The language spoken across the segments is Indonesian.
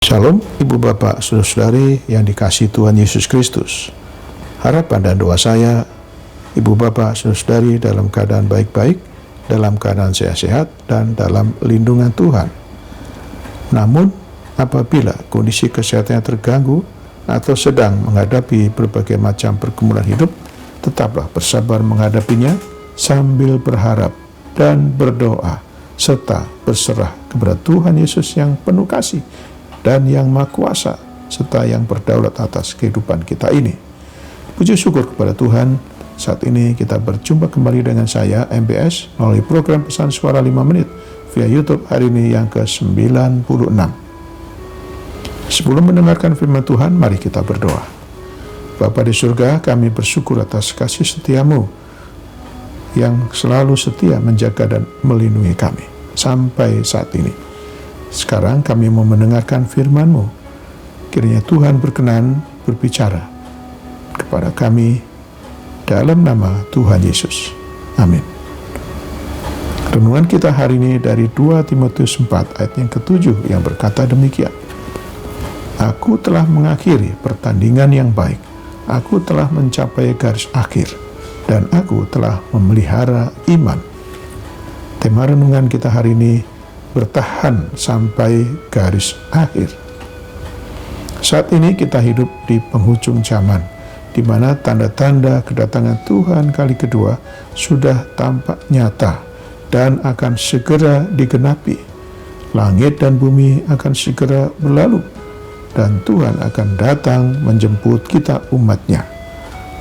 Shalom, Ibu Bapak, Saudara-saudari yang dikasihi Tuhan Yesus Kristus. Harapan dan doa saya, Ibu Bapak, Saudara-saudari dalam keadaan baik-baik, dalam keadaan sehat-sehat, dan dalam lindungan Tuhan. Namun, apabila kondisi kesehatannya terganggu atau sedang menghadapi berbagai macam pergumulan hidup, tetaplah bersabar menghadapinya sambil berharap dan berdoa, serta berserah kepada Tuhan Yesus yang penuh kasih dan yang maha kuasa, serta yang berdaulat atas kehidupan kita ini. Puji syukur kepada Tuhan, saat ini kita berjumpa kembali dengan saya, MBS, melalui program Pesan Suara 5 Menit via YouTube hari ini yang ke-96. Sebelum mendengarkan firman Tuhan, mari kita berdoa. Bapa di surga, kami bersyukur atas kasih setiamu yang selalu setia menjaga dan melindungi kami sampai saat ini. Sekarang kami mau mendengarkan firman-Mu. Kiranya Tuhan berkenan berbicara kepada kami dalam nama Tuhan Yesus. Amin. Renungan kita hari ini dari 2 Timotius 4 ayat yang ke-7 yang berkata demikian. Aku telah mengakhiri pertandingan yang baik. Aku telah mencapai garis akhir. Dan aku telah memelihara iman. Tema renungan kita hari ini, bertahan sampai garis akhir. Saat ini kita hidup di penghujung zaman, di mana tanda-tanda kedatangan Tuhan kali kedua sudah tampak nyata dan akan segera digenapi. Langit dan bumi akan segera berlalu, dan Tuhan akan datang menjemput kita umatnya.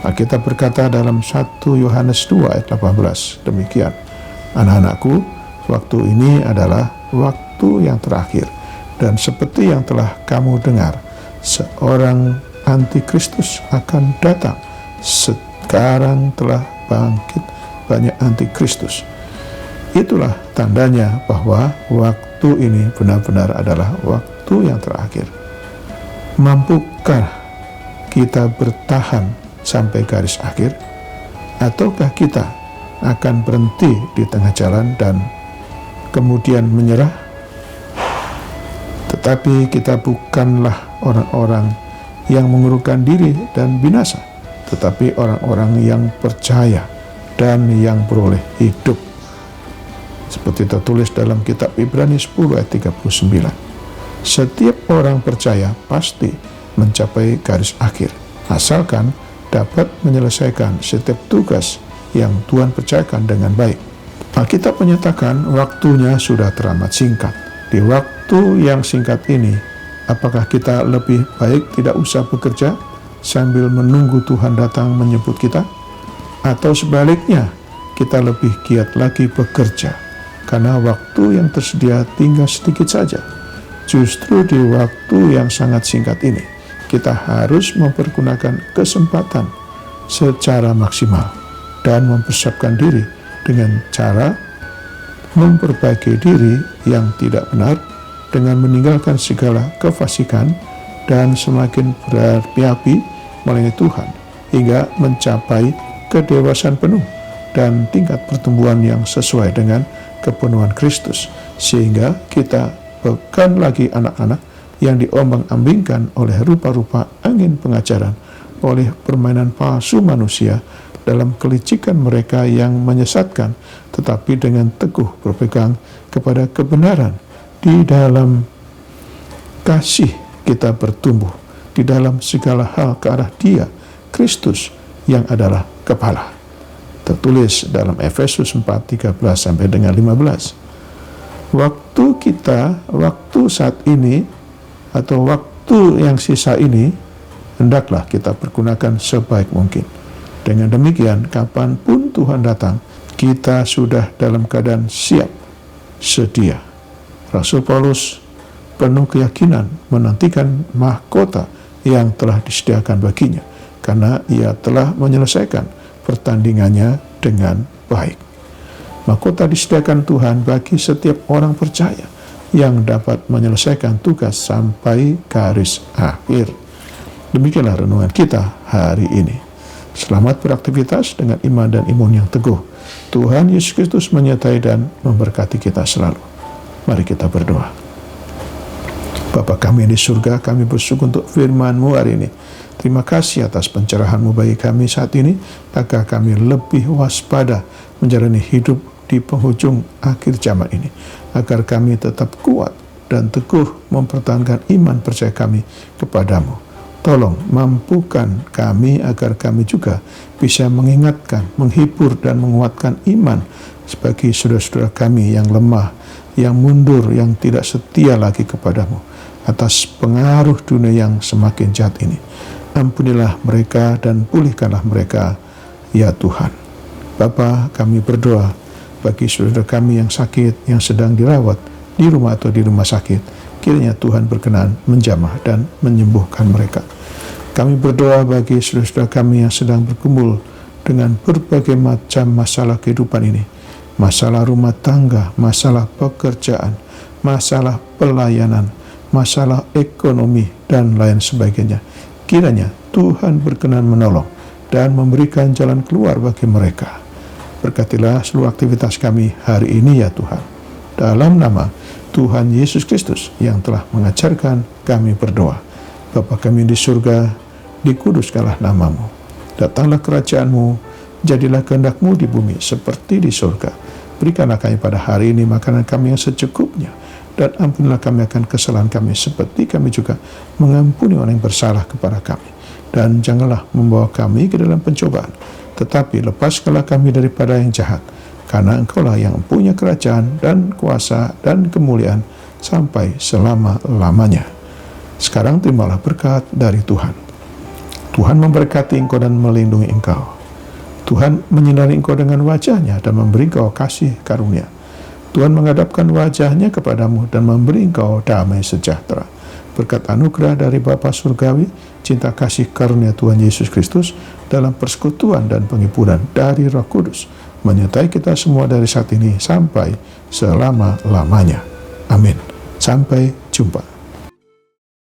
Alkitab berkata dalam 1 Yohanes 2 ayat 18 demikian. Anak-anakku, waktu ini adalah waktu yang terakhir, dan seperti yang telah kamu dengar, seorang antikristus akan datang. Sekarang telah bangkit banyak antikristus. Itulah tandanya bahwa waktu ini benar-benar adalah waktu yang terakhir. Mampukah kita bertahan sampai garis akhir, ataukah kita akan berhenti di tengah jalan dan kemudian menyerah? Tetapi kita bukanlah orang-orang yang mengurungkan diri dan binasa, tetapi orang-orang yang percaya dan yang beroleh hidup. Seperti tertulis dalam kitab Ibrani 10 ayat 39. Setiap orang percaya pasti mencapai garis akhir, asalkan dapat menyelesaikan setiap tugas yang Tuhan percayakan dengan baik. Alkitab menyatakan waktunya sudah teramat singkat. Di waktu yang singkat ini, apakah kita lebih baik tidak usah bekerja sambil menunggu Tuhan datang menjemput kita? Atau sebaliknya, kita lebih giat lagi bekerja karena waktu yang tersedia tinggal sedikit saja? Justru di waktu yang sangat singkat ini, kita harus mempergunakan kesempatan secara maksimal dan mempersiapkan diri dengan cara memperbaiki diri yang tidak benar dengan meninggalkan segala kefasikan dan semakin berapi-api melayani Tuhan hingga mencapai kedewasaan penuh dan tingkat pertumbuhan yang sesuai dengan kepenuhan Kristus, sehingga kita bukan lagi anak-anak yang diombang-ambingkan oleh rupa-rupa angin pengajaran, oleh permainan palsu manusia dalam kelicikan mereka yang menyesatkan, tetapi dengan teguh berpegang kepada kebenaran. Di dalam kasih kita bertumbuh di dalam segala hal ke arah Dia, Kristus yang adalah kepala. Tertulis dalam Efesus 4:13 sampai dengan 15. Waktu saat ini atau waktu yang sisa ini hendaklah kita pergunakan sebaik mungkin. Dengan demikian, kapanpun Tuhan datang, kita sudah dalam keadaan siap, sedia. Rasul Paulus penuh keyakinan menantikan mahkota yang telah disediakan baginya, karena ia telah menyelesaikan pertandingannya dengan baik. Mahkota disediakan Tuhan bagi setiap orang percaya yang dapat menyelesaikan tugas sampai garis akhir. Demikianlah renungan kita hari ini. Selamat beraktivitas dengan iman dan imun yang teguh. Tuhan Yesus Kristus menyertai dan memberkati kita selalu. Mari kita berdoa. Bapa kami di surga, kami bersyukur untuk firman-Mu hari ini. Terima kasih atas pencerahan-Mu bagi kami saat ini, agar kami lebih waspada menjalani hidup di penghujung akhir zaman ini, agar kami tetap kuat dan teguh mempertahankan iman percaya kami kepadamu. Tolong mampukan kami agar kami juga bisa mengingatkan, menghibur, dan menguatkan iman sebagai saudara-saudara kami yang lemah, yang mundur, yang tidak setia lagi kepadamu atas pengaruh dunia yang semakin jahat ini. Ampunilah mereka dan pulihkanlah mereka, ya Tuhan. Bapa, kami berdoa bagi saudara kami yang sakit, yang sedang dirawat di rumah atau di rumah sakit. Kiranya Tuhan berkenan menjamah dan menyembuhkan mereka. Kami berdoa bagi saudara-saudara kami yang sedang bergumul dengan berbagai macam masalah kehidupan ini. Masalah rumah tangga, masalah pekerjaan, masalah pelayanan, masalah ekonomi, dan lain sebagainya. Kiranya Tuhan berkenan menolong dan memberikan jalan keluar bagi mereka. Berkatilah seluruh aktivitas kami hari ini, ya Tuhan. Dalam nama Tuhan Yesus Kristus yang telah mengajarkan kami berdoa. Bapa kami di surga, dikuduskanlah namamu. Datanglah kerajaan-Mu, jadilah kehendak-Mu di bumi seperti di surga. Berikanlah kami pada hari ini makanan kami yang secukupnya, dan ampunilah kami akan kesalahan kami seperti kami juga mengampuni orang yang bersalah kepada kami. Dan janganlah membawa kami ke dalam pencobaan, tetapi lepaskanlah kami daripada yang jahat, karena Engkaulah yang punya kerajaan dan kuasa dan kemuliaan sampai selama-lamanya. Sekarang terimalah berkat dari Tuhan. Tuhan memberkati engkau dan melindungi engkau. Tuhan menyinari engkau dengan wajah-Nya dan memberi engkau kasih karunia. Tuhan menghadapkan wajah-Nya kepadamu dan memberi engkau damai sejahtera. Berkat anugerah dari Bapa Surgawi, cinta kasih karunia Tuhan Yesus Kristus, dalam persekutuan dan penghiburan dari Roh Kudus, menyertai kita semua dari saat ini sampai selama-lamanya. Amin. Sampai jumpa.